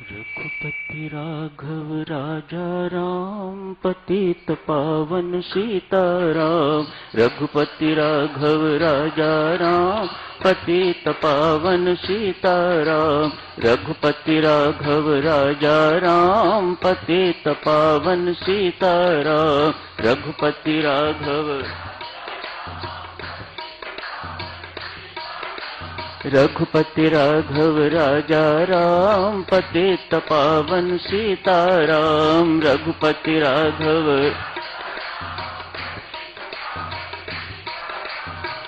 रघुपति राघव राजा राम, पतित पावन सीताराम। रघुपति राघव राजा राम, पतित पावन सीताराम। रघुपति राघव राजा राम, पतित पावन सीताराम। रघुपति राघव रघुपति राघव राजा राम, पतित पावन सीताराम। रघुपति राघव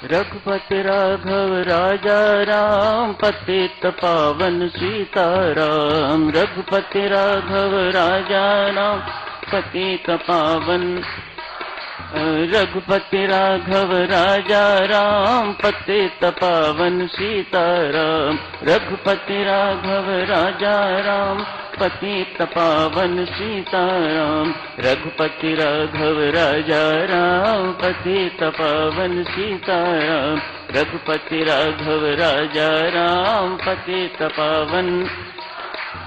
रघुपति राघव राजा राम, पतित पावन सीताराम। रघुपति राघव राजा राम, पतित पावन रघुपति राघव राजा राम, पतित पावन सीताराम। रघुपति राघव राजा राम, पतित पावन सीताराम। रघुपति राघव राजा राम, पतित पावन सीताराम। रघुपति राघव राजा राम, पतित पावन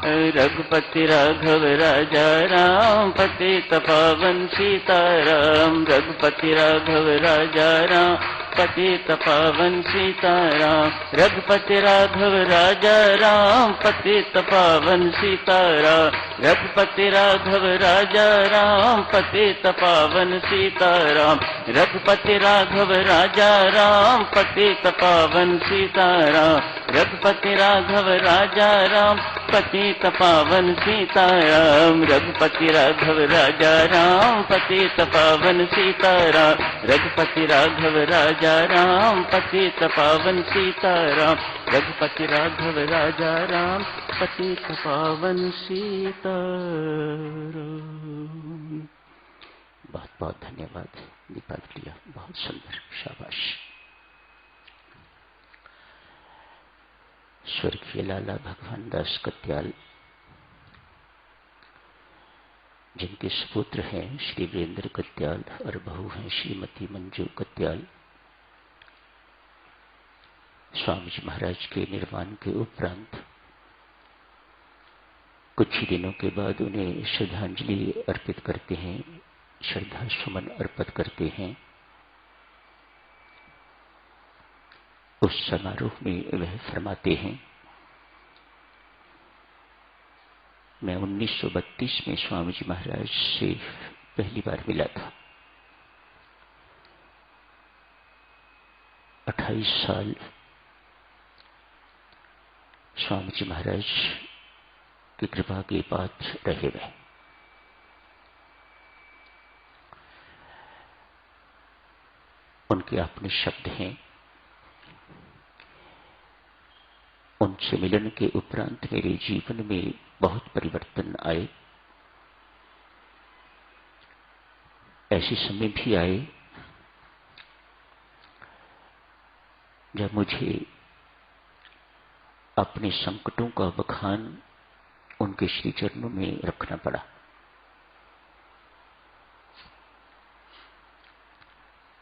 रघुपति राघव राजा राम, पतित पावन सीताराम। रघुपति राघव राजा राम, पतित पावन सीताराम। रघुपति राघव राजा राम, पतित पावन सीताराम। रघुपति राघव राजा राम, पतित पावन सीताराम। रघुपति राघव राजा राम, पतित पावन सीताराम। रघुपति राघव राजा राम, पतित पावन सीताराम। रघुपति राघव राजा राम, पतित पावन सीताराम। रघुपति राघव राजा राम, पतित पावन सीताराम। रघुपति राघव राजा राम, पतित पावन सीताराम। बहुत बहुत धन्यवाद दीपावलिया, बहुत सुंदर, शाबाश। स्वर्गीय लाला भगवान दास कत्याल, जिनके सुपुत्र हैं श्री वीरेंद्र कत्याल और बहू हैं श्रीमती मंजू कत्याल, स्वामी जी महाराज के निर्वाण के उपरांत कुछ ही दिनों के बाद उन्हें श्रद्धांजलि अर्पित करते हैं, श्रद्धा सुमन अर्पित करते हैं। उस समारोह में वह फरमाते हैं, मैं 1932 में स्वामी जी महाराज से पहली बार मिला था। 28 साल स्वामी जी महाराज की कृपा के पात्र रहे वे। उनके अपने शब्द हैं, उनसे मिलन के उपरांत मेरे जीवन में बहुत परिवर्तन आए। ऐसे समय भी आए जब मुझे अपने संकटों का बखान उनके श्री चरणों में रखना पड़ा।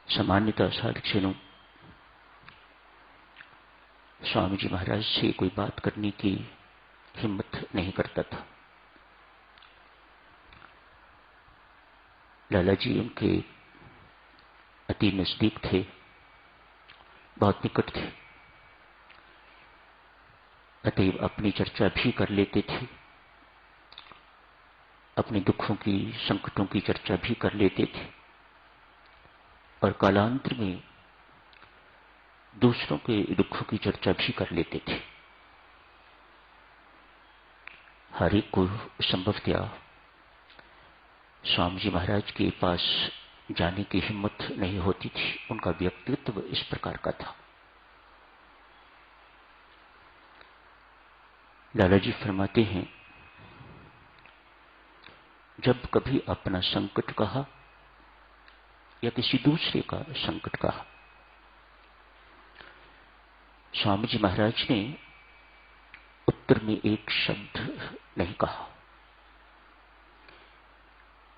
सामान्यतः साधक स्वामी जी महाराज से कोई बात करने की हिम्मत नहीं करता था। लाला जी उनके अति नजदीक थे, बहुत निकट थे, अतएव अपनी चर्चा भी कर लेते थे, अपने दुखों की, संकटों की चर्चा भी कर लेते थे और कालांतर में दूसरों के दुखों की चर्चा भी कर लेते थे। हर एक को संभवतया स्वामी जी महाराज के पास जाने की हिम्मत नहीं होती थी। उनका व्यक्तित्व इस प्रकार का था। लाला जी फरमाते हैं, जब कभी अपना संकट कहा या किसी दूसरे का संकट कहा, स्वामी जी महाराज ने उत्तर में एक शब्द नहीं कहा।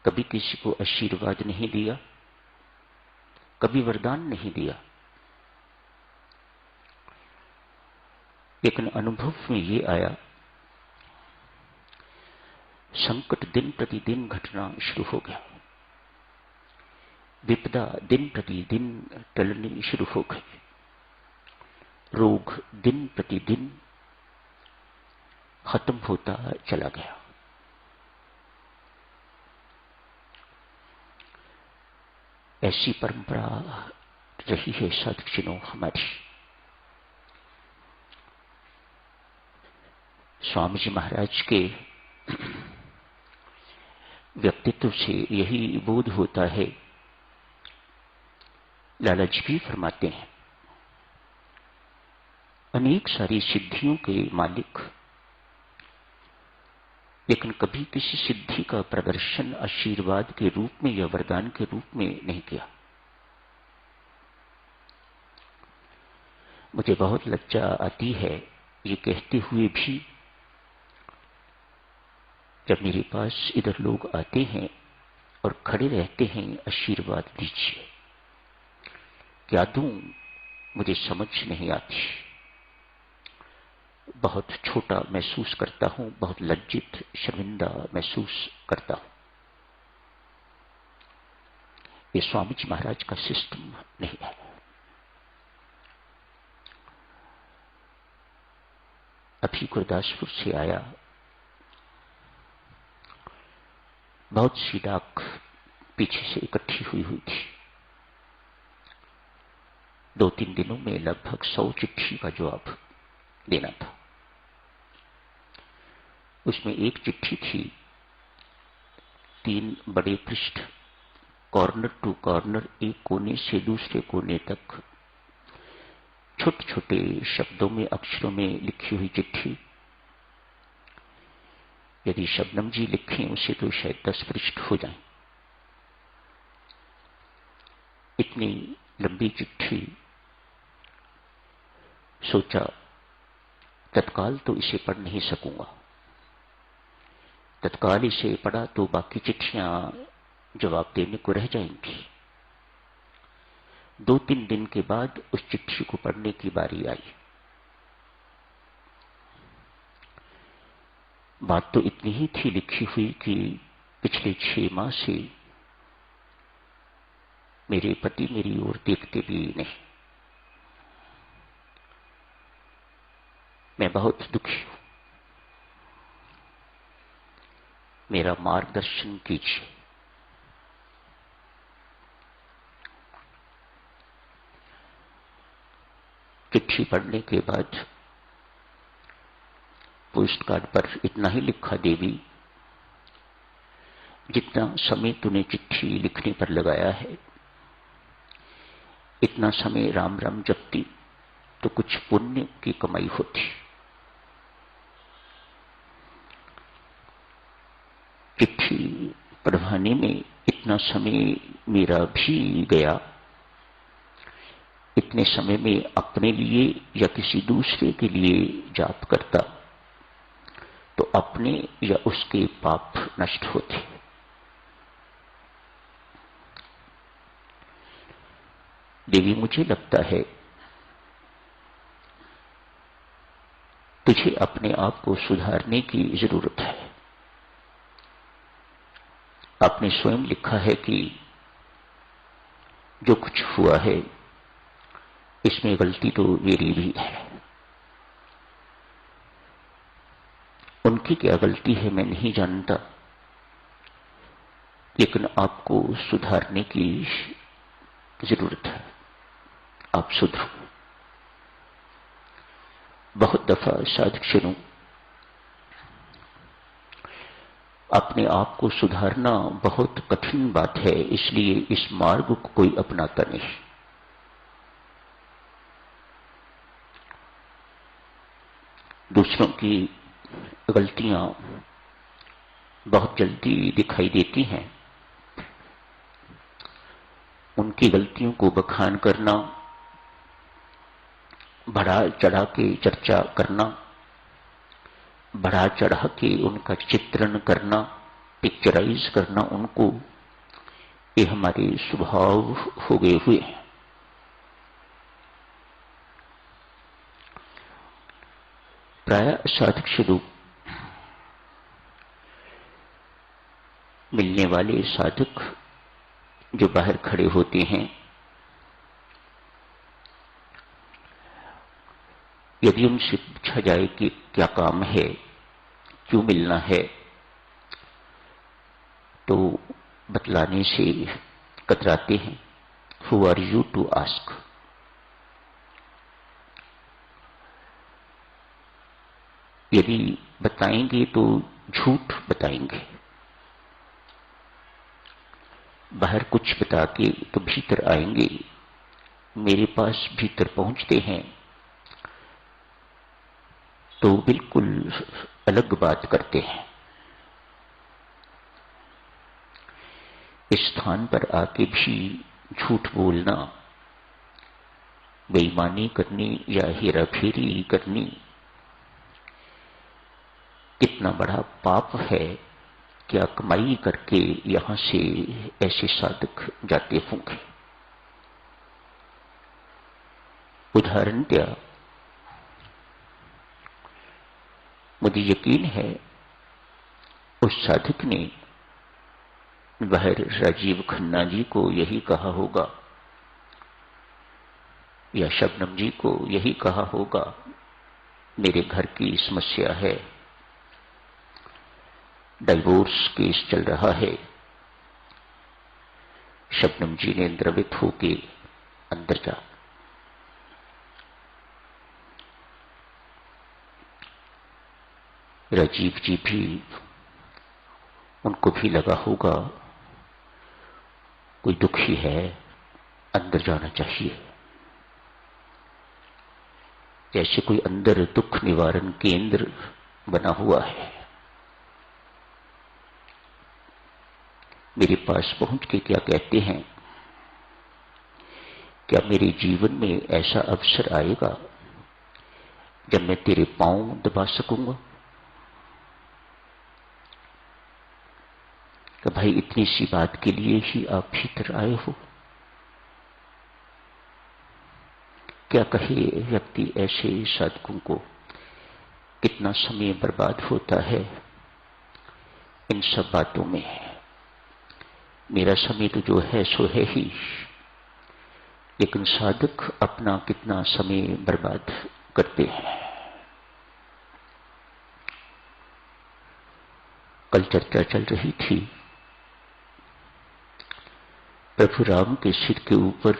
कभी किसी को आशीर्वाद नहीं दिया, कभी वरदान नहीं दिया, लेकिन अनुभव में ये आया संकट दिन प्रतिदिन घटना शुरू हो गया। विपदा दिन प्रतिदिन टलनी शुरू हो गई। रोग दिन प्रतिदिन खत्म होता चला गया। ऐसी परंपरा रही है साधुजनों हमारी। स्वामी जी महाराज के व्यक्तित्व से यही बोध होता है। लाला जी भी फरमाते हैं, अनेक सारी सिद्धियों के मालिक, लेकिन कभी किसी सिद्धि का प्रदर्शन आशीर्वाद के रूप में या वरदान के रूप में नहीं किया। मुझे बहुत लज्जा आती है ये कहते हुए भी, जब मेरे पास इधर लोग आते हैं और खड़े रहते हैं, आशीर्वाद दीजिए, क्या दूं मुझे समझ नहीं आती। बहुत छोटा महसूस करता हूं, बहुत लज्जित शर्मिंदा महसूस करता हूं। ये स्वामी जी महाराज का सिस्टम नहीं है। अभी गुरदासपुर से आया, बहुत सी डाक पीछे से इकट्ठी हुई थी। 2-3 दिनों में लगभग 100 चिट्ठी का जवाब देना था। उसमें एक चिट्ठी थी, 3 बड़े पृष्ठ, कॉर्नर टू कॉर्नर, एक कोने से दूसरे कोने तक छोटे छोटे शब्दों में, अक्षरों में लिखी हुई चिट्ठी। यदि शबनम जी लिखें उसे तो शायद 10 पृष्ठ हो जाएं। इतनी लंबी चिट्ठी। सोचा तत्काल तो इसे पढ़ नहीं सकूंगा। तत्काल इसे पढ़ा तो बाकी चिट्ठियां जवाब देने को रह जाएंगी। 2-3 दिन के बाद उस चिट्ठी को पढ़ने की बारी आई। बात तो इतनी ही थी लिखी हुई कि पिछले 6 माह से मेरे पति मेरी ओर देखते भी नहीं। मैं बहुत दुखी हूं, मेरा मार्गदर्शन कीजिए। चिट्ठी पढ़ने के बाद पोस्ट कार्ड पर इतना ही लिखा, देवी जितना समय तूने चिट्ठी लिखने पर लगाया है, इतना समय राम राम जपती तो कुछ पुण्य की कमाई होती। चिट्ठी पढ़वाने में इतना समय मेरा भी गया। इतने समय में अपने लिए या किसी दूसरे के लिए जाप करता तो अपने या उसके पाप नष्ट होते। देवी मुझे लगता है तुझे अपने आप को सुधारने की जरूरत है। आपने स्वयं लिखा है कि जो कुछ हुआ है इसमें गलती तो मेरी भी है। उनकी क्या गलती है मैं नहीं जानता, लेकिन आपको सुधारने की जरूरत है। आप सुधरो। बहुत दफा साधुजनों, अपने आप को सुधारना बहुत कठिन बात है, इसलिए इस मार्ग को कोई अपनाता नहीं। दूसरों की गलतियां बहुत जल्दी दिखाई देती हैं। उनकी गलतियों को बखान करना, बढ़ा चढ़ा के चर्चा करना, बढ़ा चढ़ा के उनका चित्रण करना, पिक्चराइज करना उनको, ये हमारे स्वभाव हो गए हुए हैं। प्राय साधक स्वरूप मिलने वाले साधक जो बाहर खड़े होते हैं, यदि उनसे पूछा जाए कि क्या काम है, क्यों मिलना है, तो बतलाने से कतराते हैं। Who are you to ask. यदि बताएंगे तो झूठ बताएंगे, बाहर कुछ बता के तो भीतर आएंगे, मेरे पास भीतर पहुंचते हैं तो बिल्कुल अलग बात करते हैं। इस स्थान पर आके भी झूठ बोलना, बेईमानी करनी या हेराफेरी करनी कितना बड़ा पाप है। क्या कमाई करके यहां से ऐसे साधक जाते होंगे। उदाहरण दिया, मुझे यकीन है उस साधक ने बाहर राजीव खन्ना जी को यही कहा होगा या शबनम जी को यही कहा होगा, मेरे घर की समस्या है, डाइवोर्स केस चल रहा है। शबनम जी ने द्रवित होके अंदर जा, राजीव जी भी, उनको भी लगा होगा कोई दुखी है, अंदर जाना चाहिए। जैसे कोई अंदर दुख निवारण केंद्र बना हुआ है। मेरे पास पहुंच के क्या कहते हैं, क्या मेरे जीवन में ऐसा अवसर आएगा जब मैं तेरे पांव दबा सकूंगा। कि भाई इतनी सी बात के लिए ही आप भीतर आए हो। क्या कहे व्यक्ति ऐसे साधकों को, कितना समय बर्बाद होता है इन सब बातों में। मेरा समय तो जो है सो है ही, लेकिन साधक अपना कितना समय बर्बाद करते हैं। कल चर्चा चल रही थी, प्रभु राम के सिर के ऊपर